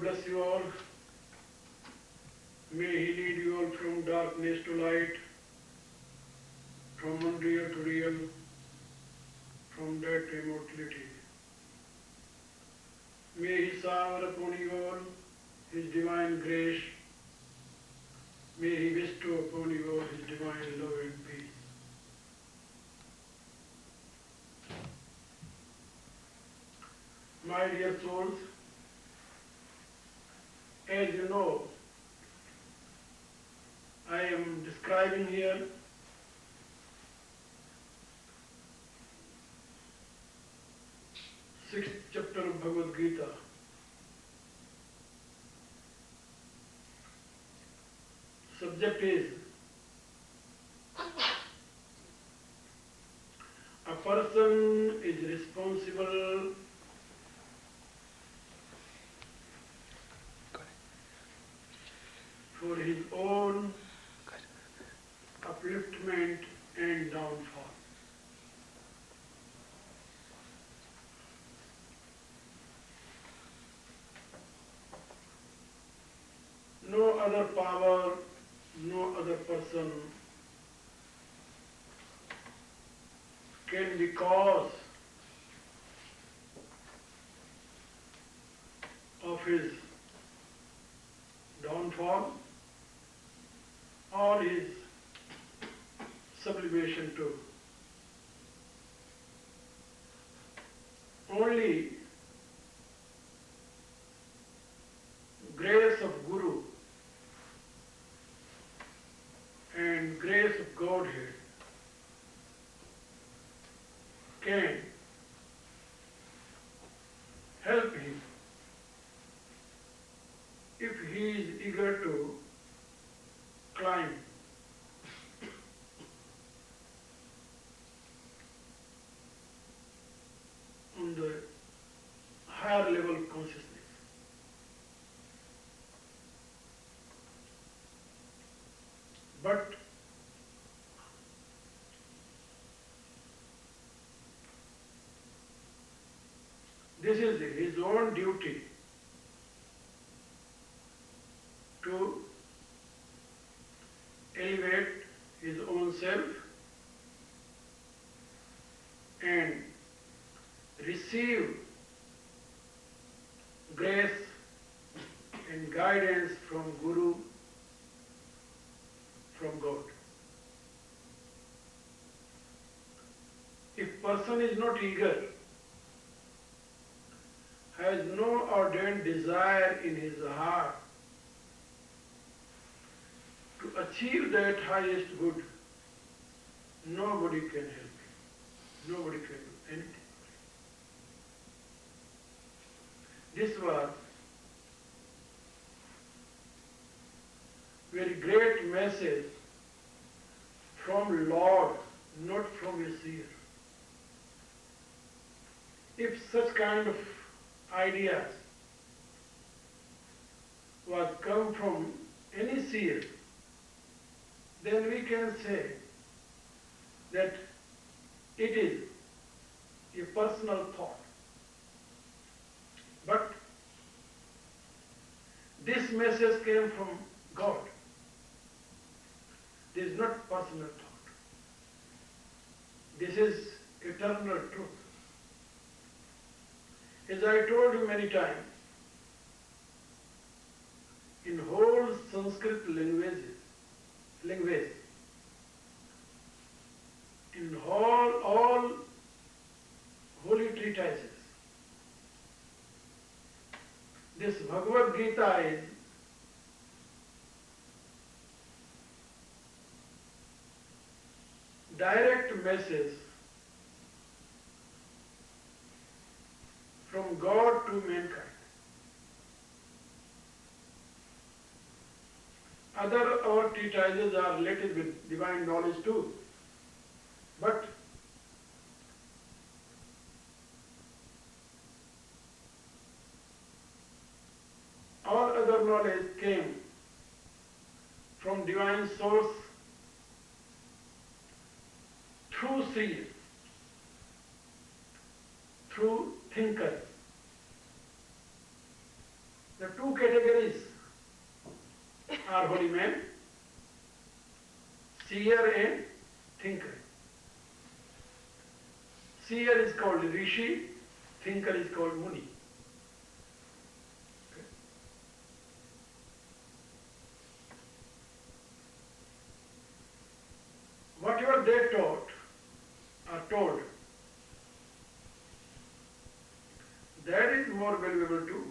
bless you all. May He lead you all from darkness to light, from unreal to real, from death to immortality. May He shower upon you all His divine grace. May He bestow upon you all His divine love and peace. My dear souls, as you know, I am describing here sixth chapter of Bhagwat Gita. Subject is a person is responsible for his own upliftment and downfall. No other power, no other person can be cause of his downfall or his sublimation too. Only grace of Guru and grace of Godhead can help him if he is eager to climb on the higher level of consciousness. But this is his own duty to elevate his own self and receive grace and guidance from Guru, from God. If person is not eager, has no ardent desire in his heart to achieve that highest good, nobody can help him. Nobody can do anything. This was very great message from Lord, not from a seer. If such kind of ideas was come from any seer, then we can say that it is a personal thought. But this message came from God. This is not personal thought. This is eternal truth. As I told you many times, in whole Sanskrit language, in all holy treatises, this Bhagwat Gita is direct message from God to mankind. Other our treatises are related with divine knowledge too, but all other knowledge came from divine source through seers, through thinkers. The two categories are holy men, seer and thinker. Seer is called Rishi, thinker is called Muni. Okay. Whatever they taught or told, that is more valuable to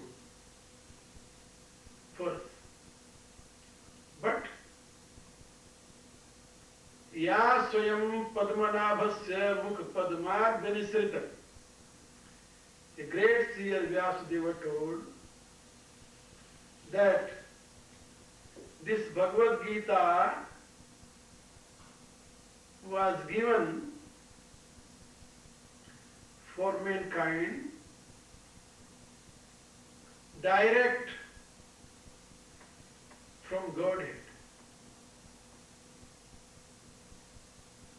first. But या स्वयं पद्मनाभस्य मुख पद्मार्धनिसृत. The great seer Vyasadeva told that this Bhagwat Gita was given for mankind direct from Godhead.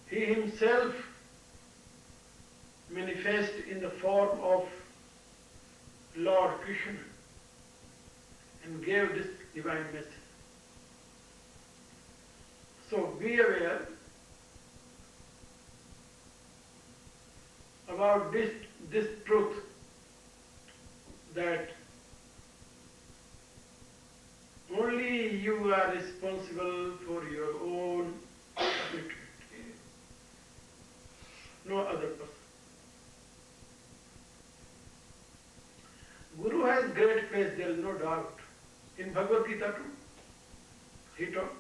He himself manifest in the form of Lord Krishna and gave this divine message. So be aware about this truth, that only you are responsible for your own upliftment. No other person. Guru has great place, there is no doubt. In Bhagwat Gita too, he taught.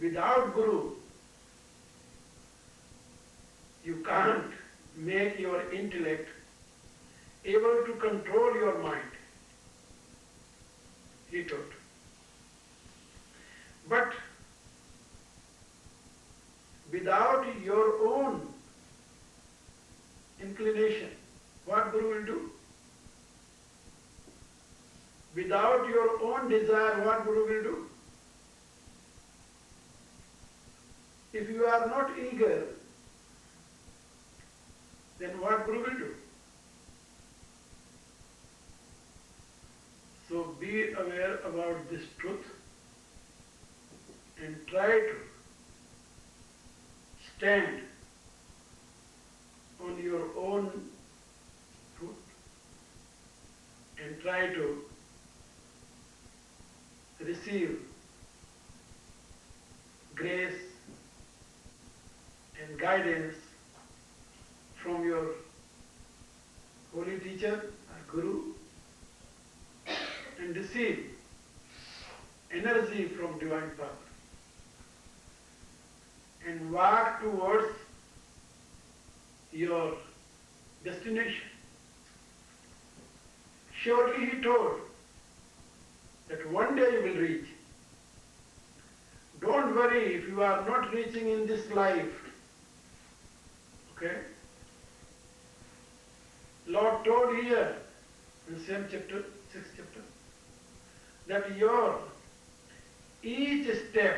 Without Guru, you can't make your intellect able to control your mind. He taught. But without your own inclination, what Guru will do? Without your own desire, what Guru will do? If you are not eager, then what Guru will do? So be aware about this truth and try to stand on your own foot and try to receive grace and guidance from your holy teacher or Guru, and receive energy from divine power and walk towards your destination. Surely he told that one day you will reach. Don't worry if you are not reaching in this life. Okay? Lord told here in the same chapter, 6th chapter, that your each step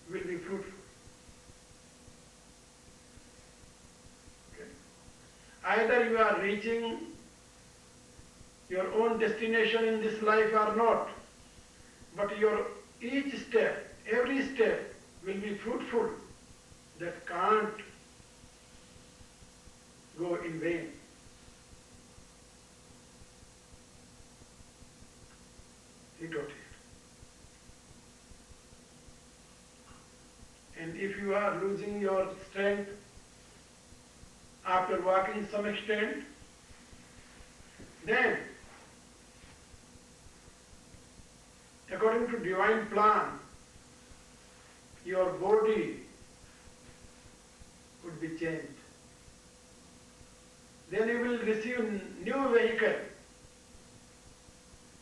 will be fruitful. Okay? Either you are reaching your own destination in this life or not, but your each step, every step will be fruitful. That can't go in vain. He taught it. And if you are losing your strength after walking some extent, then according to divine plan, your body would be changed. Then you will receive new vehicle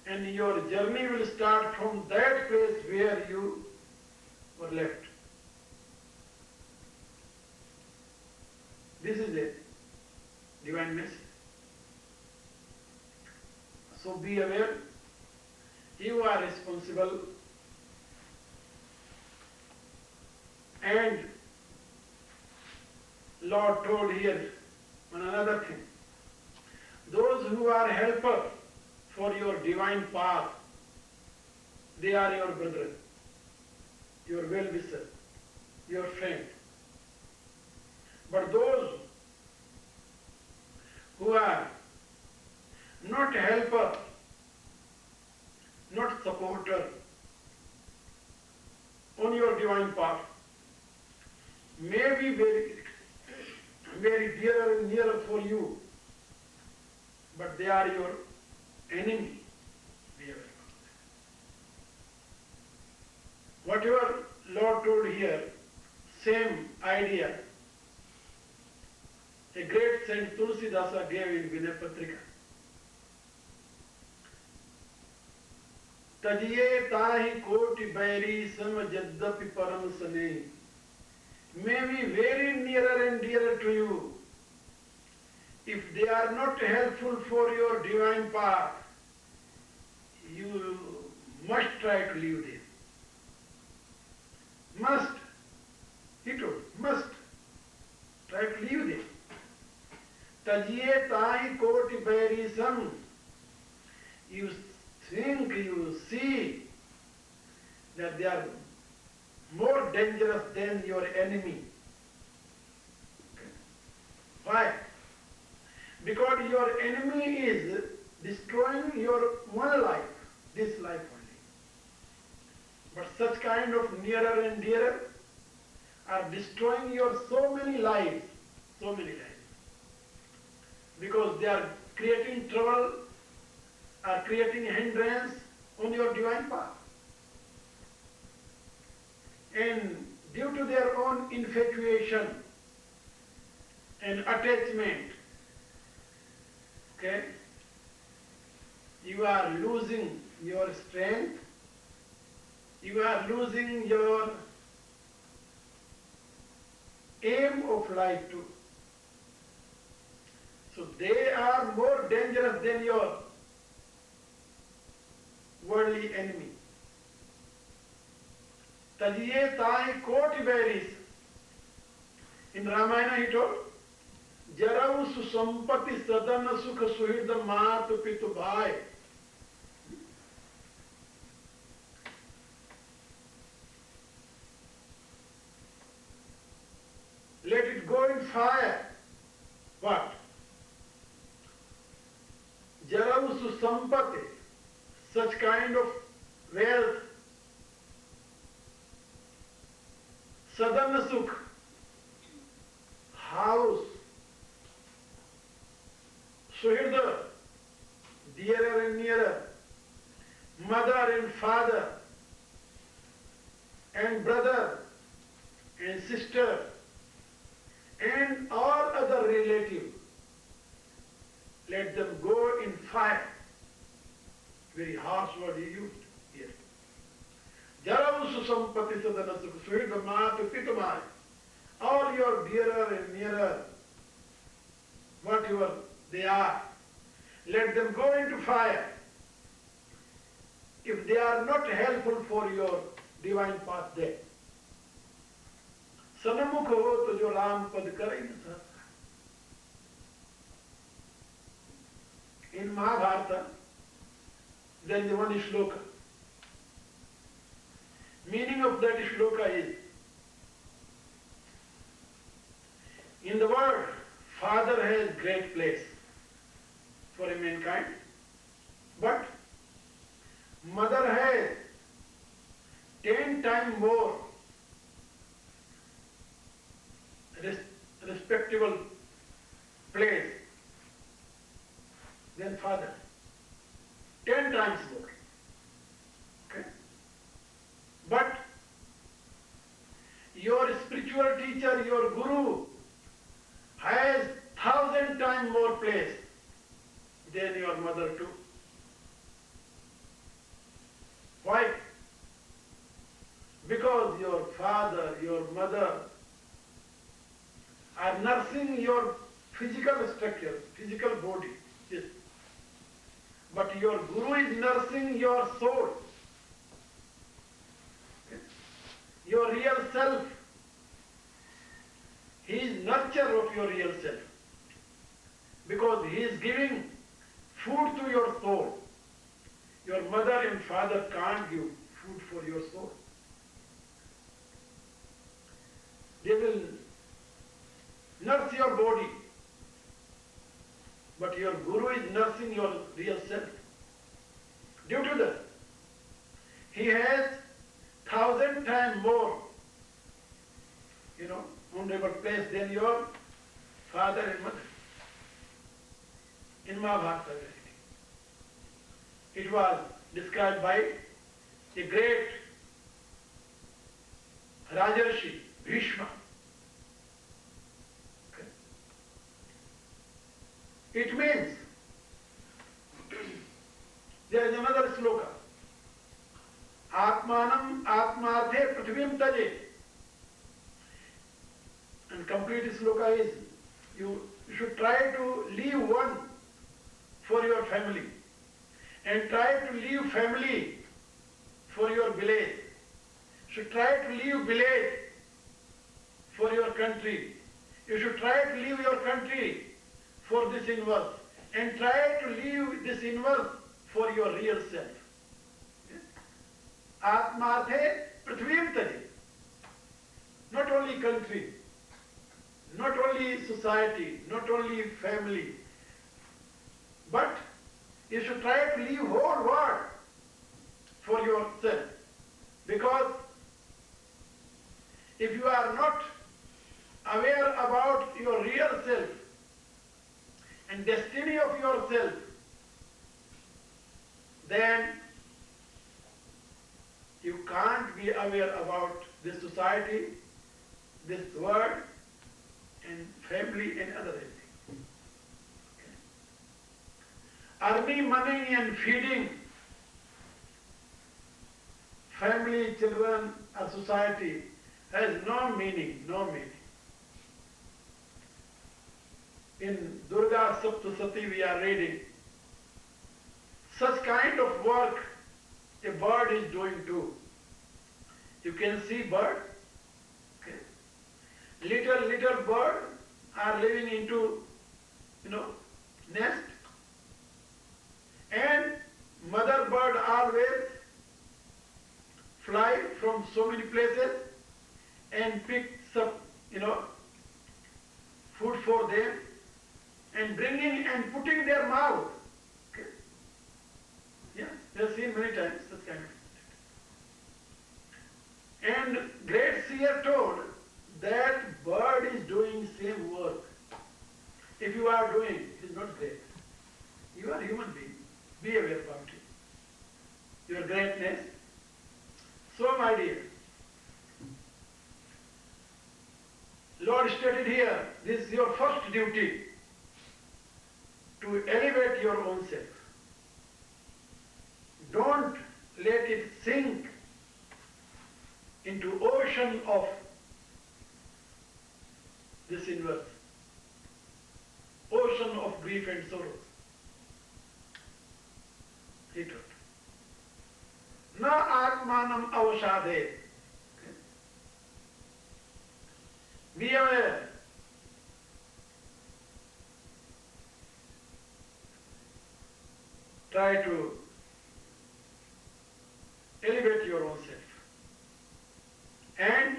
and your journey will start from that place where you were left. This is a divine message. So be aware, you are responsible, and Lord told here on another thing. Those who are helper for your divine path, they are your brethren, your well-wisher, your friend. But those who are not helper, not supporter on your divine path, may be very, very dearer and nearer for you, but they are your enemy. Whatever Lord told here, same idea, a great Saint Tulsidasa gave in Vinay Patrika. Tajiye tahi koti bairi sam jaddapi param sane. May be very nearer and dearer to you. If they are not helpful for your divine path, you must try to leave them. Must. He told, must. Try to leave them. Tajiye tahi koti bairi sam. You think, you see that they are more dangerous than your enemy. Why? Because your enemy is destroying your one life, this life only. But such kind of nearer and dearer are destroying your so many lives. Because they are creating trouble, are creating hindrance on your divine path. And due to their own infatuation and attachment, okay, you are losing your strength, you are losing your aim of life too. So they are more dangerous than your worldly enemy. Tajiye tai koti bairis. In Ramayana he told, Jarau susampati sadana sukha suhirda matu pitu bhai. Let it go in fire. What? Jarau susampati, such kind of wealth, sadana sukh, house, suhirda, dearer and nearer, mother and father, and brother and sister, and all other relatives, let them go in fire. Very harsh word he used here. Jaravu susampati sadana sukha suhirda matu pitamai. All your dearer and nearer, whatever they are, let them go into fire. If they are not helpful for your divine path there. Sanamukh ho to jo Ram pad karai na sakta. In Mahabharata, there is one shloka. Meaning of that shloka is, in the world, Father has great place for a mankind, but Mother has 10 times more respectable place than Father. 10 times more. Okay? But your spiritual teacher, your guru, has 1,000 times more place than your mother too. Why? Because your father, your mother are nursing your physical structure, physical body. Yes. But your guru is nursing your soul, your real self. He is nurturer of your real self. Because he is giving food to your soul. Your mother and father can't give food for your soul. They will nurse your body, but your guru is nursing your real self. Due to that, he has 1,000 times more, honorable place than your father and mother. In Mahabharata, it was described by a great Rajarshi, Bhishma. Okay. It means, there is another sloka, Atmanam Atmarthe Prithvim Taje. And complete sloka is, you should try to leave one for your family and try to leave family for your village. Should try to leave village for your country. You should try to leave your country for this universe and try to leave this universe for your real self. Atmarthe Prithvim Taje. Not only country, not only society, not only family, but you should try to leave whole world for yourself. Because if you are not aware about your real self and destiny of yourself, then you can't be aware about this society, this world, and family and other things. Okay. Earning money and feeding family, children, or society has no meaning, no meaning. In Durga Saptasati we are reading, such kind of work a bird is doing too. You can see bird, okay? Little bird are living into, nest, and mother bird always fly from so many places and pick some, food for them and bringing and putting their mouth. Okay? Yeah, we have seen many times such kind of. And great seer told that bird is doing same work. If you are doing, it is not great. You are a human being. Be aware about it. Your greatness. So, my dear, Lord stated here, this is your first duty, to elevate your own self. Don't let it sink into ocean of this universe, ocean of grief and sorrows. He told. Na atmanam avashadhe. Be aware. Try to elevate your own self and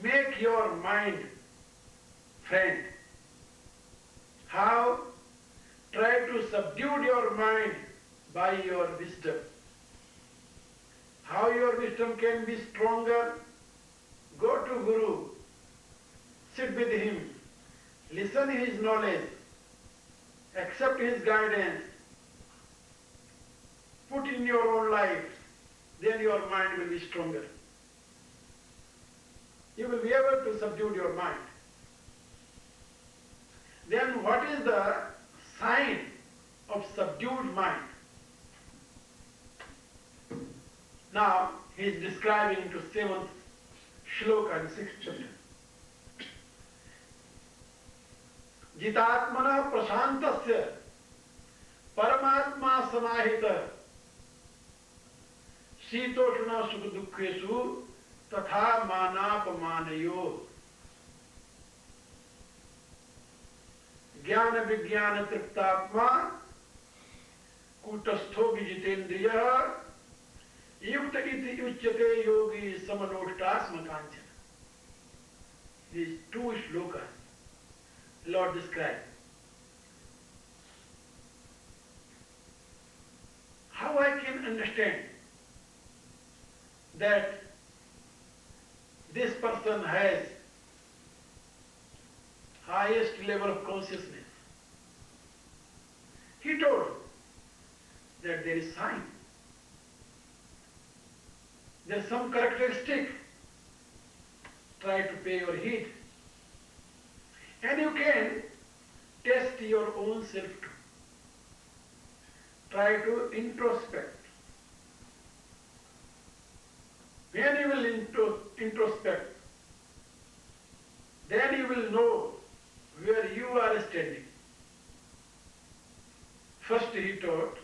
make your mind friend. How? Try to subdue your mind by your wisdom. How your wisdom can be stronger? Go to Guru, sit with him, listen his knowledge, accept his guidance, put in your own life, then your mind will be stronger. You will be able to subdue your mind. Then what is the sign of subdued mind? Now he is describing to 7th shloka in 6th chapter. Jitatmana prashantasya paramatma samahita shitoshna sukha dukkheshu tatha manapamanayo jnana vijnana triptatma kutastho vijitendriya yukta iti uchyate yogi samanoshtasma kanchana. These two shlokas Lord described. How I can understand that this person has highest level of consciousness? He told that there is sign. There is some characteristic. Try to pay your heed. And you can test your own self too. Try to introspect. When you will introspect, then you will know where you are standing. First he taught,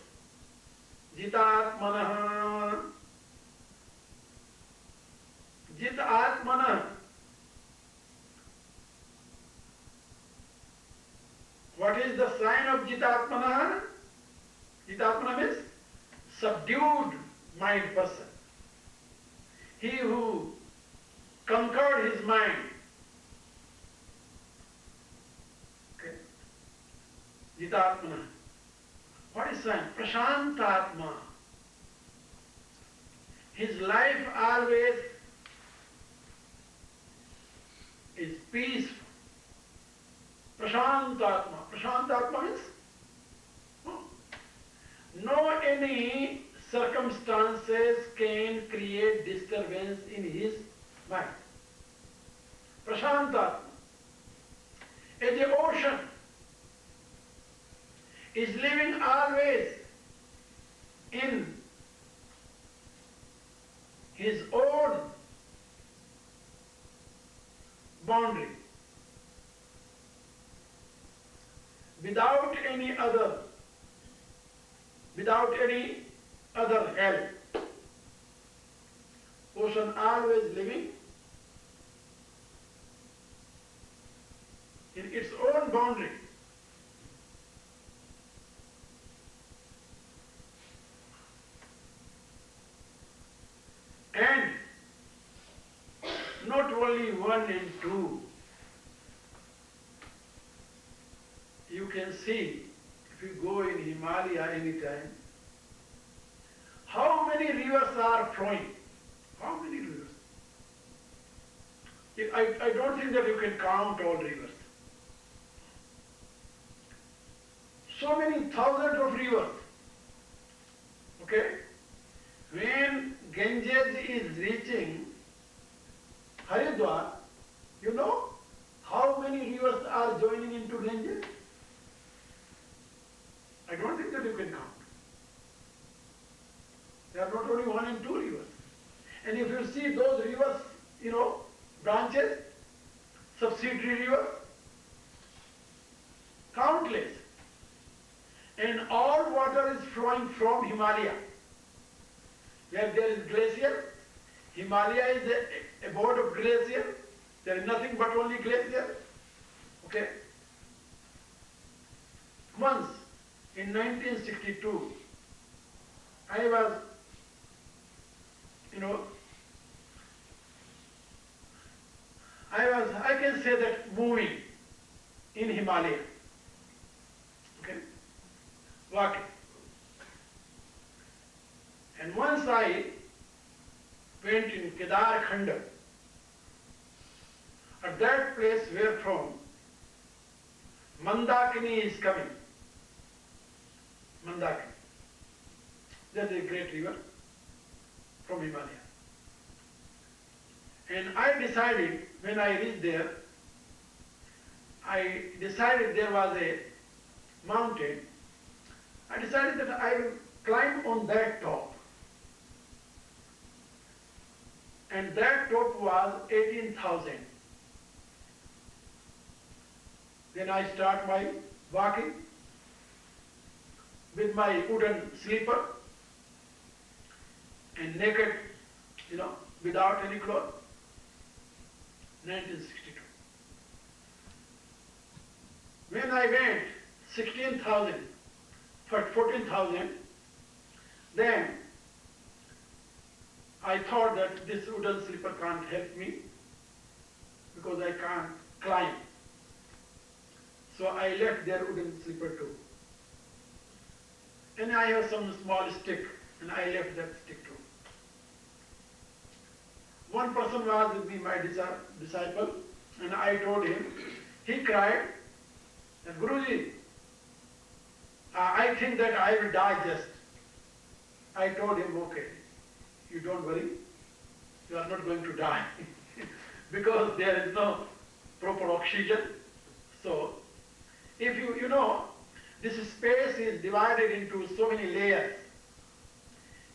Jitatmanah. Jitatmanah. What is the sign of Jitatmanah? Jitatmanah means subdued mind person. He who conquered his mind. Okay. Jitatmanah. What is sign? Prashantatma. His life always is peaceful. Prashantatma. Prashantatma means no any circumstances can create disturbance in his mind. Prashantatma. As the ocean is living always in his own boundary, without any other help. Ocean always living in its own boundary. And not only one and two. You can see, if you go in Himalaya anytime, how many rivers are flowing? How many rivers? I don't think that you can count all rivers. So many thousands of rivers. Okay? When Ganges is reaching Haridwar, you know how many rivers are joining into Ganges? I don't think that you can count. There are not only one and two rivers. And if you see those rivers, branches, subsidiary rivers, countless. And all water is flowing from Himalaya. Where there is glacier, Himalaya is a abode of glacier. There is nothing but only glacier. Okay? Once, in 1962, I was, I can say that moving in Himalaya. Okay? Walking. And once I went in Kedar Khanda. At that place where from Mandakini is coming. Mandakini. That is a great river from Himalaya. And I decided, when I reached there, I decided there was a mountain. I decided that I will climb on that top. And that top was 18,000. Then I start my walking with my wooden sleeper and naked, without any clothes. 1962. When I went 16,000, 14,000, Then I thought that this wooden slipper can't help me because I can't climb. So I left their wooden slipper too. And I have some small stick, and I left that stick too. One person was with me, my disciple, and I told him, he cried, that Guruji, I think that I will die just. I told him, okay, you don't worry, you are not going to die because there is no proper oxygen. So, if you know, this space is divided into so many layers,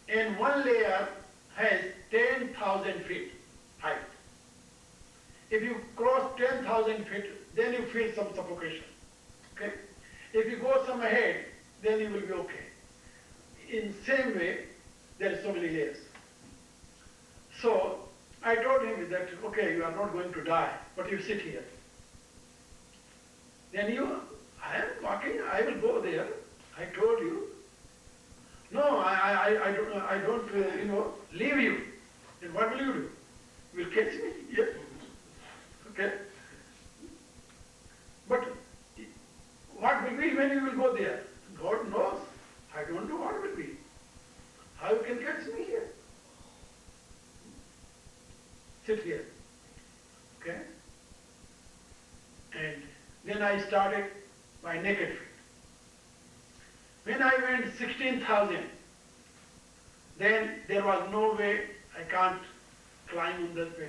and one layer has 10,000 feet height. If you cross 10,000 feet, then you feel some suffocation. Okay? If you go some ahead, then you will be okay. In same way, there are so many layers. So I told him that, okay, you are not going to die, but you sit here. Then I am walking, I will go there. I told you. No, I don't, leave you. Then what will you do? You will catch me? Yes. Okay. But what will be when you will go there? God knows. I don't know what will be. How you can catch me here? Sit here. Okay? And then I started my naked feet. When I went 16,000, then there was no way I can't climb on that way.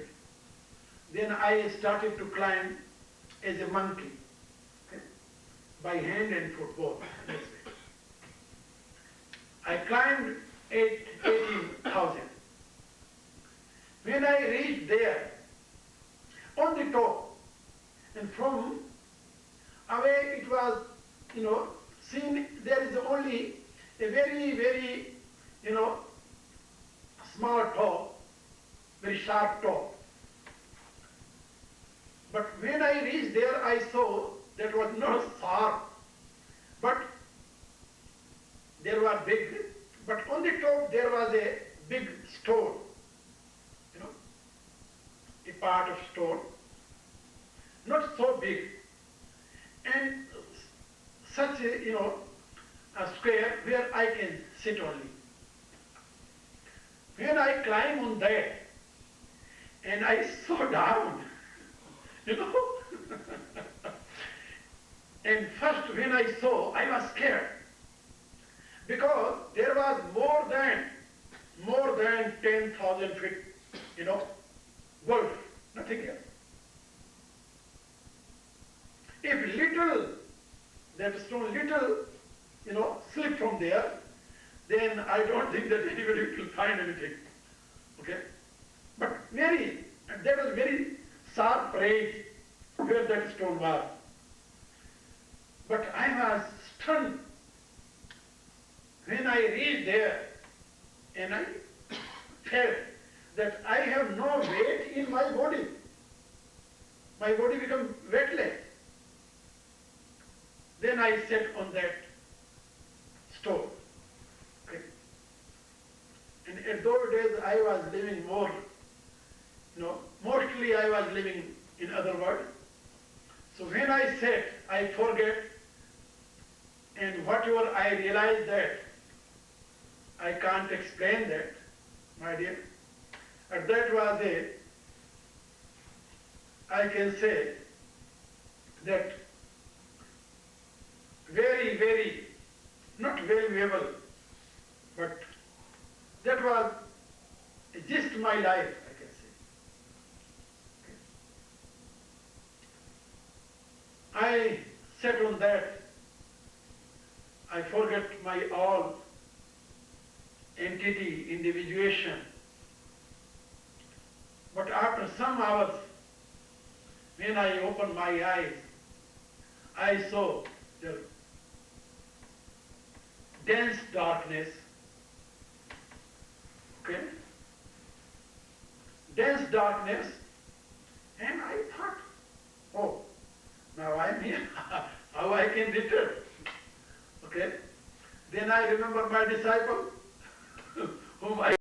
Then I started to climb as a monkey, okay? By hand and foot both. I climbed 18,000. When I reached there, on the top, and from away it was, seen there is only a very, very, small top, very sharp top. But when I reached there, I saw that was not sharp, but there were big, but on the top there was a big stone, a part of stone, not so big, and such a, a square where I can sit only. When I climb on that, and I saw down, and first when I saw, I was scared, because there was more than 10,000 feet, gulf, nothing else. If that stone slip from there, then I don't think that anybody will find anything. Okay? But there was very sharp edge where that stone was. But I was stunned when I reached there, and I felt that I have no weight in my body. My body became weightless. Then I sat on that stone. Okay. And at those days I was living more, mostly I was living in other world. So when I sat, I forget, and whatever I realized that, I can't explain that, my dear. And that was I can say that very, very, not valuable, but that was just my life, I can say. Okay. I sat on that, I forget my all entity, individuation. But after some hours, when I opened my eyes, I saw the dense darkness, okay? Dense darkness, and I thought, oh, now I'm here, how I can return, okay? Then I remember my disciple, whom I